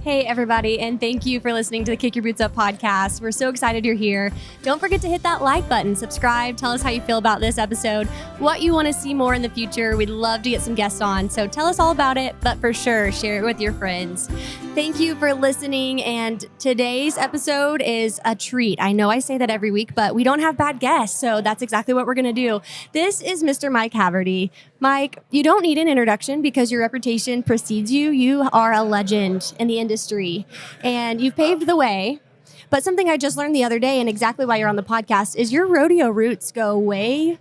Hey, everybody, and thank you for listening to the Kick Your Boots Up podcast. We're so excited you're here. Don't forget to hit that like button, subscribe, tell us how you feel about this episode, what you want to see more in the future. We'd love to get some guests on, so tell us all about it, but for sure, share it with your friends. Thank you for listening, and today's episode is a treat. I know I say that every week, but we don't have bad guests, so that's exactly what we're going to do. This is Mr. Mike Haverty. Mike, you don't need an introduction because your reputation precedes you. You are a legend in the industry, and you've paved the way. But something I just learned the other day, and exactly why you're on the podcast, is your rodeo roots go way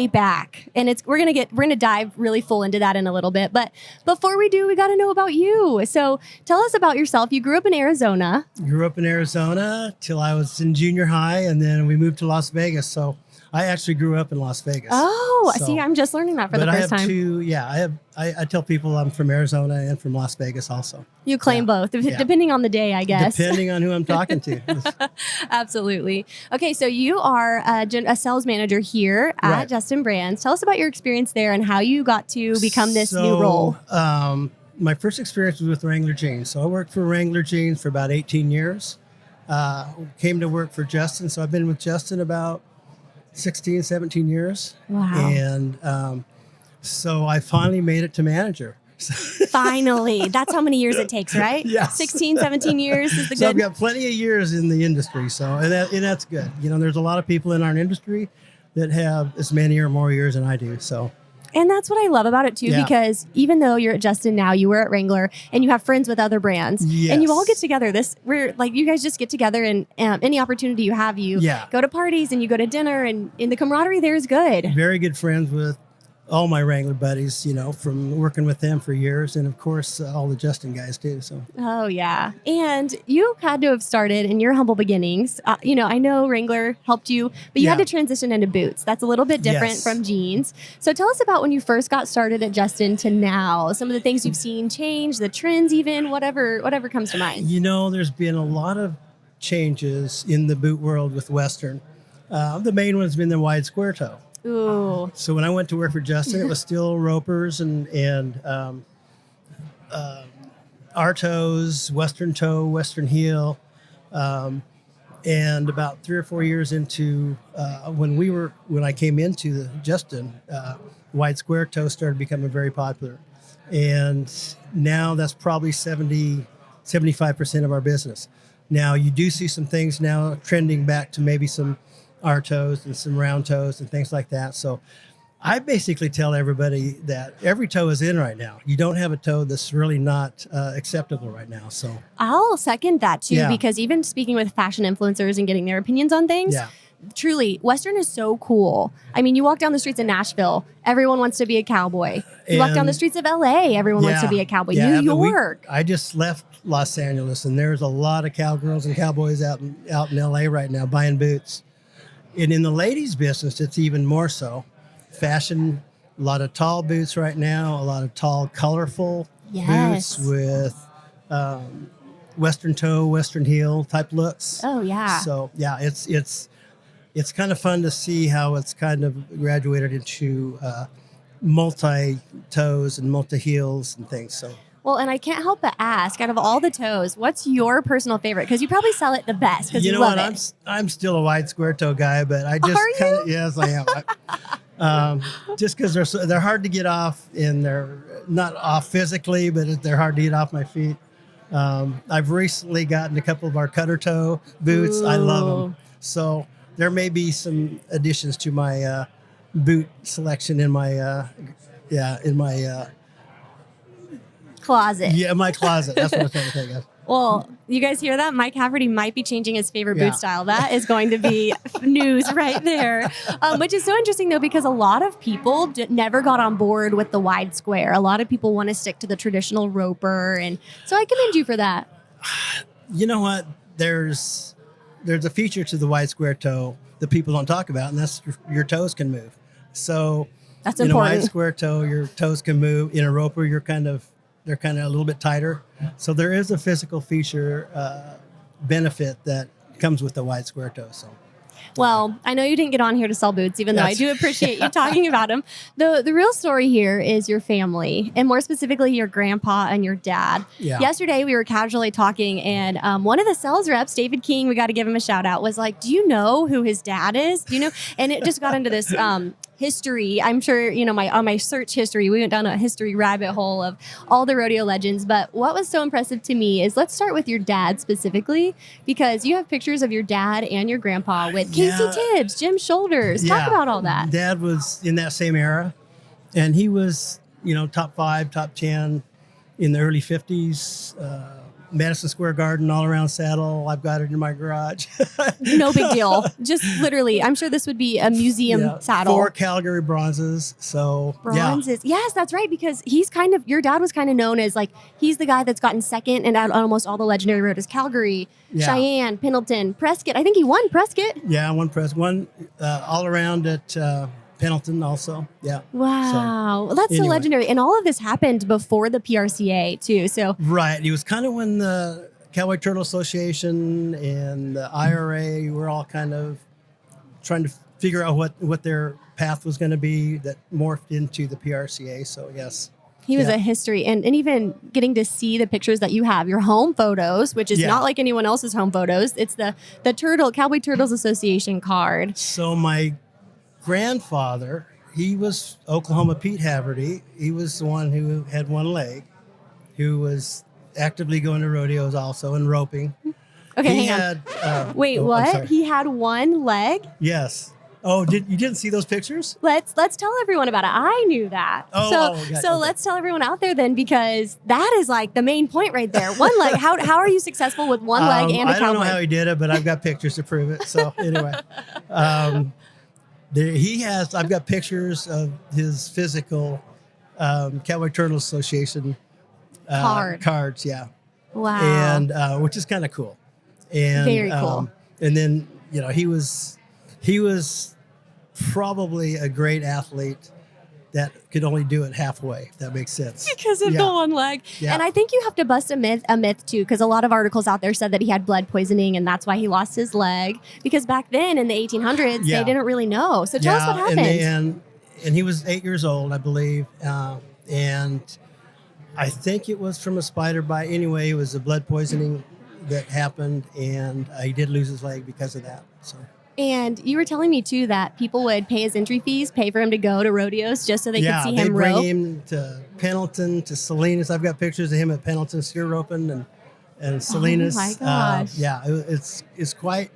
back. And we're gonna dive really full into that in a little bit. But before we do, we got to know about you. So tell us about yourself. You grew up in Arizona. Grew up in Arizona till I was in junior high, and then we moved to Las Vegas. So I actually grew up in Las Vegas. Oh, see, I'm just learning that for the first time. I tell people I'm from Arizona and from Las Vegas also. You claim both, depending on the day, I guess. Depending on who I'm talking to. Absolutely. Okay, so you are a sales manager here at Justin Brands. Tell us about your experience there and how you got to become this new role. My first experience was with Wrangler Jeans. So I worked for Wrangler Jeans for about 18 years. Came to work for Justin. So I've been with Justin about 16, 17 years. Wow. And so I finally made it to manager. Finally. That's how many years it takes, right? Yes. 16, 17 years is the So good. I've got plenty of years in the industry. So, and that's good. You know, there's a lot of people in our industry that have as many or more years than I do. So. And that's what I love about it, too, because even though you're at Justin now, you were at Wrangler, and you have friends with other brands, and you all get together. You guys just get together, and any opportunity you have, you go to parties, and you go to dinner, and the camaraderie there is good. Very good friends with all my Wrangler buddies, you know, from working with them for years, and of course, all the Justin guys, too. So. Oh, yeah. And you had to have started in your humble beginnings. I know Wrangler helped you, but you had to transition into boots. That's a little bit different from jeans. So tell us about when you first got started at Justin to now, some of the things you've seen change, the trends even, whatever comes to mind. You know, there's been a lot of changes in the boot world with Western. The main one's been the wide square toe. Ooh. So when I went to work for Justin, it was still ropers and our toes, Western toe, Western heel. And about 3 or 4 years into when I came into the Justin, wide square toe started becoming very popular. And now that's probably 75% of our business. Now you do see some things now trending back to maybe some our toes and some round toes and things like that. So I basically tell everybody that every toe is in right now. You don't have a toe that's really not acceptable right now. So I'll second that too, because even speaking with fashion influencers and getting their opinions on things, truly, Western is so cool. I mean, you walk down the streets of Nashville, everyone wants to be a cowboy. You walk down the streets of LA, everyone wants to be a cowboy. New York. I just left Los Angeles, and there's a lot of cowgirls and cowboys out in LA right now buying boots. And in the ladies' business, it's even more so. Fashion, a lot of tall boots right now, a lot of tall, colorful boots with Western toe, Western heel type looks. Oh, yeah. So, yeah, it's kind of fun to see how it's kind of graduated into multi-toes and multi-heels and things. So. Well, and I can't help but ask, out of all the toes, what's your personal favorite? Because you probably sell it the best because you love it. I'm still a wide square toe guy, but I just kind of, yes, I am. Just because they're hard to get off, and they're not off physically, but they're hard to get off my feet. I've recently gotten a couple of our cutter toe boots. Ooh. I love them. So there may be some additions to my boot selection in my closet. Yeah, my closet. That's what I was trying to think of. Well, you guys hear that? Mike Haverty might be changing his favorite boot style. That is going to be news right there. Which is so interesting, though, because a lot of people never got on board with the wide square. A lot of people want to stick to the traditional roper. And so I commend you for that. You know what? There's a feature to the wide square toe that people don't talk about, and that's your toes can move. So that's in important. a wide square toe, your toes can move. In a roper, they're kind of a little bit tighter. So there is a physical feature benefit that comes with the wide square toe. So Well, I know you didn't get on here to sell boots, even though I do appreciate you talking about them. The real story here is your family, and more specifically, your grandpa and your dad. Yeah. Yesterday, we were casually talking, and one of the sales reps, David King, we got to give him a shout out, was like, do you know who his dad is? Do you know? And it just got into this history. I'm sure, on my search history, we went down a history rabbit hole of all the rodeo legends. But what was so impressive to me is, let's start with your dad specifically, because you have pictures of your dad and your grandpa with Casey Tibbs, Jim Shoulders. Talk about all that. Dad was in that same era, and he was, top 5, top 10 in the early 50s. Madison Square Garden all-around saddle. I've got it in my garage. No big deal. Just literally, I'm sure this would be a museum saddle. 4 Calgary bronzes. So bronzes. Yeah. Yes, that's right. Because your dad was kind of known as like, he's the guy that's gotten second and at almost all the legendary rodeos: Calgary, Cheyenne, Pendleton, Prescott. I think he won Prescott. Yeah, one all around at Pendleton also. Yeah. Wow. Well, that's so legendary. And all of this happened before the PRCA too. So right. It was kind of when the Cowboy Turtle Association and the IRA were all kind of trying to figure out what their path was going to be, that morphed into the PRCA. So yes. He was a history, and even getting to see the pictures that you have, your home photos, which is not like anyone else's home photos. It's the Cowboy Turtles Association card. So my grandfather, he was Oklahoma Pete Haverty. He was the one who had one leg, who was actively going to rodeos also and roping. Okay, hang on. Wait, what? He had one leg? Yes. Oh, you didn't see those pictures? Let's tell everyone about it. I knew that. So let's tell everyone out there then, because that is like the main point right there. One leg. How are you successful with one leg and a cowboy? I don't know how he did it, but I've got pictures to prove it. So anyway. I've got pictures of his physical Cowboy Turtle Association cards. Yeah. Wow. And which is kind of cool. And very cool. And then he was probably a great athlete that could only do it halfway, if that makes sense. Because of the one leg. Yeah. And I think you have to bust a myth too, because a lot of articles out there said that he had blood poisoning and that's why he lost his leg. Because back then in the 1800s, they didn't really know. So tell us what happened. And he was 8 years old, I believe. And I think it was from a spider bite. Anyway, it was a blood poisoning that happened, and he did lose his leg because of that. So. And you were telling me, too, that people would pay his entry fees, pay for him to go to rodeos just so they could see him rope. Yeah, they bring him to Pendleton, to Salinas. I've got pictures of him at Pendleton steer roping and Salinas. Oh, my gosh. It's quite...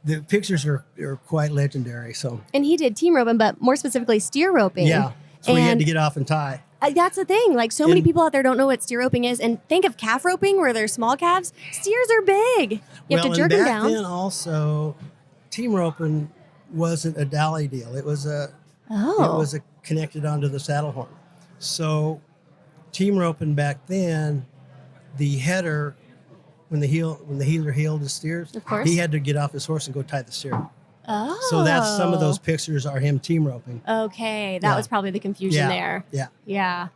The pictures are quite legendary. So. And he did team roping, but more specifically steer roping. Yeah, so he had to get off and tie. That's the thing. Like, so many people out there don't know what steer roping is. And think of calf roping, where they're small calves. Steers are big. You have to jerk them down. Back then also... Team roping wasn't a dolly deal. It was it was connected onto the saddle horn. So team roping back then, the header, when the healer heeled the steers, of course, he had to get off his horse and go tie the steer. Oh. So that's some of those pictures are him team roping. Okay, that was probably the confusion there. Yeah.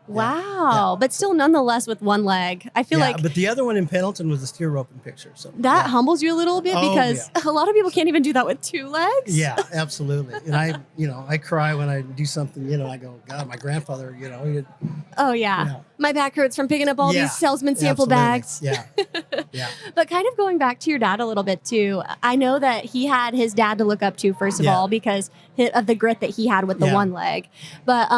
Wow. But still, nonetheless, with one leg. I feel like... But the other one in Pendleton was a steer roping picture. So that humbles you a little bit, because a lot of people can't even do that with 2 legs. Yeah, absolutely. And I cry when I do something, I go, God, my grandfather, he did. Oh, yeah. My back hurts from picking up all these salesman sample bags. Yeah. But kind of going back to your dad a little bit, too, I know that he had his dad to look up to, first of all, because of the grit that he had with the one leg. But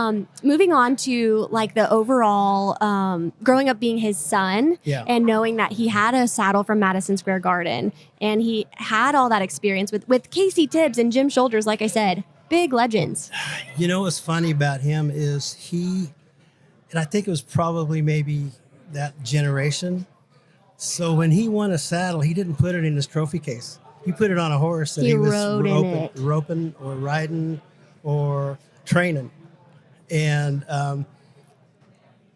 moving on to, like, the overall growing up being his son and knowing that he had a saddle from Madison Square Garden and he had all that experience with Casey Tibbs and Jim Shoulders, like I said, big legends. What's funny about him is and I think it was probably maybe that generation. So when he won a saddle, he didn't put it in his trophy case. He put it on a horse that he was roping or riding or training. And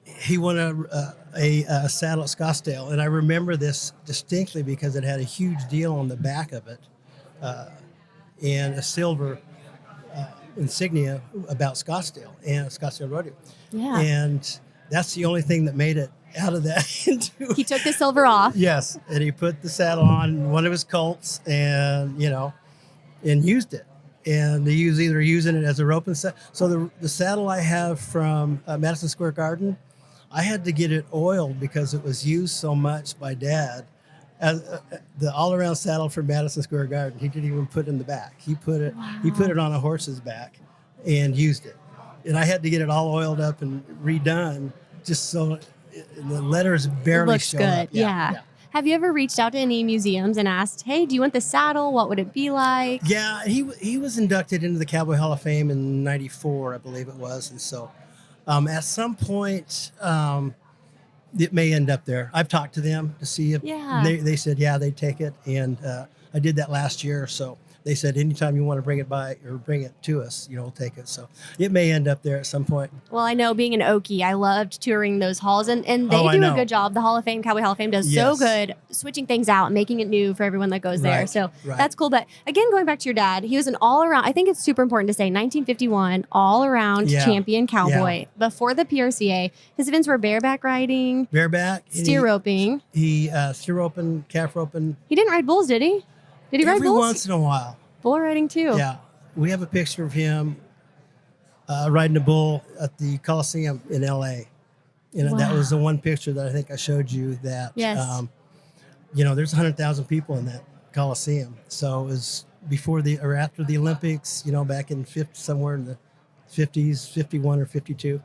he won a saddle at Scottsdale. And I remember this distinctly because it had a huge deal on the back of it and a silver insignia about Scottsdale and Scottsdale Rodeo. Yeah. And that's the only thing that made it out of that. He took the silver off. Yes. And he put the saddle on one of his colts and, and used it. And they either using it as a roping set. So the saddle I have from Madison Square Garden, I had to get it oiled because it was used so much by Dad. As the all-around saddle from Madison Square Garden, he didn't even put it in the back. He put it on a horse's back and used it. And I had to get it all oiled up and redone just so the letters barely show up. Yeah. Have you ever reached out to any museums and asked, hey, do you want the saddle? What would it be like? Yeah, he was inducted into the Cowboy Hall of Fame in '94, I believe it was. And so at some point, it may end up there. I've talked to them to see if they said, they'd take it. And I did that last year. So they said, anytime you want to bring it by or bring it to us, we'll take it. So it may end up there at some point. Well, I know being an Okie, I loved touring those halls, and they do a good job. The Hall of Fame, Cowboy Hall of Fame does so good switching things out and making it new for everyone that goes there. So that's cool. But again, going back to your dad, he was an all-around, I think it's super important to say, 1951 all-around champion cowboy. Before the PRCA, his events were bareback riding, steer roping. He steer roping, calf roping. He didn't ride bulls, did he? Did he ride bulls? Every once in a while. Bull riding too. Yeah. We have a picture of him riding a bull at the Coliseum in LA. And that was the one picture that I think I showed you that, there's 100,000 people in that Coliseum. So it was before or after the Olympics, back in somewhere in the 50s, 51 or 52.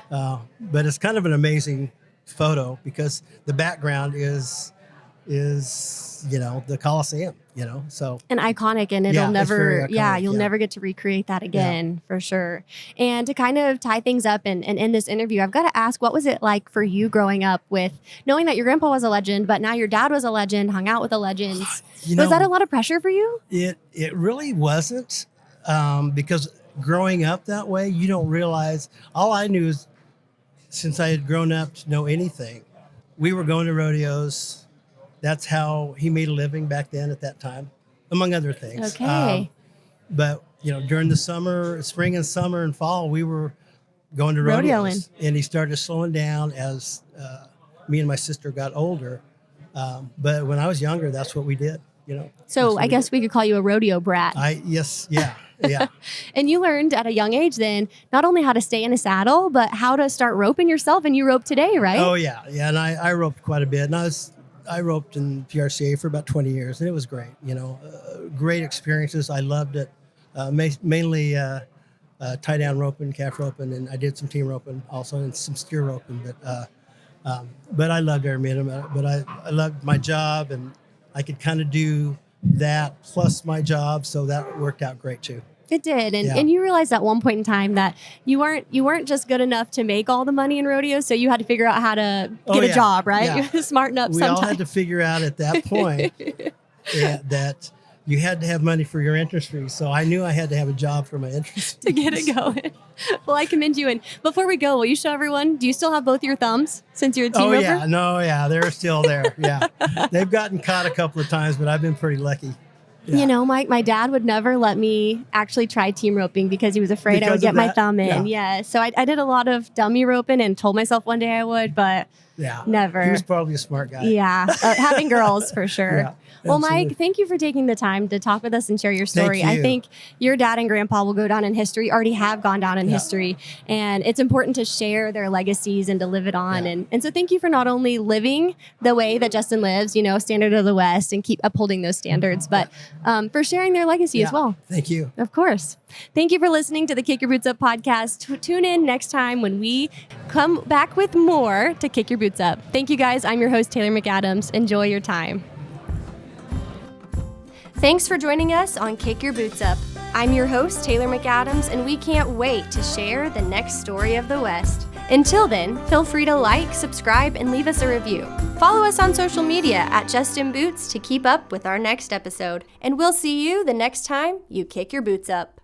But it's kind of an amazing photo because the background is the Coliseum, so. And iconic, and it'll never, you'll never get to recreate that again, for sure. And to kind of tie things up and end this interview, I've got to ask, what was it like for you growing up with knowing that your grandpa was a legend, but now your dad was a legend, hung out with the legends? Was that a lot of pressure for you? It really wasn't, because growing up that way, you don't realize, all I knew is, since I had grown up to know anything, we were going to rodeos. That's how he made a living back then at that time, among other things. Okay. But, during the spring and summer and fall, we were going to rodeos. And he started slowing down as me and my sister got older. But when I was younger, that's what we did, So I guess we could call you a rodeo brat. Yeah. And you learned at a young age then, not only how to stay in a saddle, but how to start roping yourself. And you rope today, right? Oh, yeah. Yeah, and I roped quite a bit. And I roped in PRCA for about 20 years, and it was great. Great experiences. I loved it. Mainly tie down roping, calf roping, and I did some team roping also, and some steer roping. But I loved every minute of it. But I loved my job, and I could kind of do that plus my job, so that worked out great too. It did. And you realized at one point in time that you weren't just good enough to make all the money in rodeos, so you had to figure out how to get a job, right? Yeah. You had to smarten up we all had to figure out at that point that you had to have money for your industry. So I knew I had to have a job for my industry. To get it going. Well, I commend you. And before we go, will you show everyone, do you still have both your thumbs since you're a team roper? They're still there. Yeah. They've gotten caught a couple of times, but I've been pretty lucky. Yeah. My dad would never let me actually try team roping because he was afraid I would get my thumb in. Yeah. So I did a lot of dummy roping and told myself one day I would, but never. He was probably a smart guy. Yeah. Having girls for sure. Yeah, well, Mike, thank you for taking the time to talk with us and share your story. Thank you. I think your dad and grandpa will go down in history, already have gone down in history. And it's important to share their legacies and to live it on. And so thank you for not only living the way that Justin lives, standard of the West, and keep upholding those standards, but for sharing their legacy as well. Thank you. Of course. Thank you for listening to the Kick Your Boots Up podcast. Tune in next time when we come back with more to Kick Your Boots Up. Thank you, guys. I'm your host, Taylor McAdams. Enjoy your time. Thanks for joining us on Kick Your Boots Up. I'm your host, Taylor McAdams, and we can't wait to share the next story of the West. Until then, feel free to like, subscribe, and leave us a review. Follow us on social media at Justin Boots to keep up with our next episode. And we'll see you the next time you kick your boots up.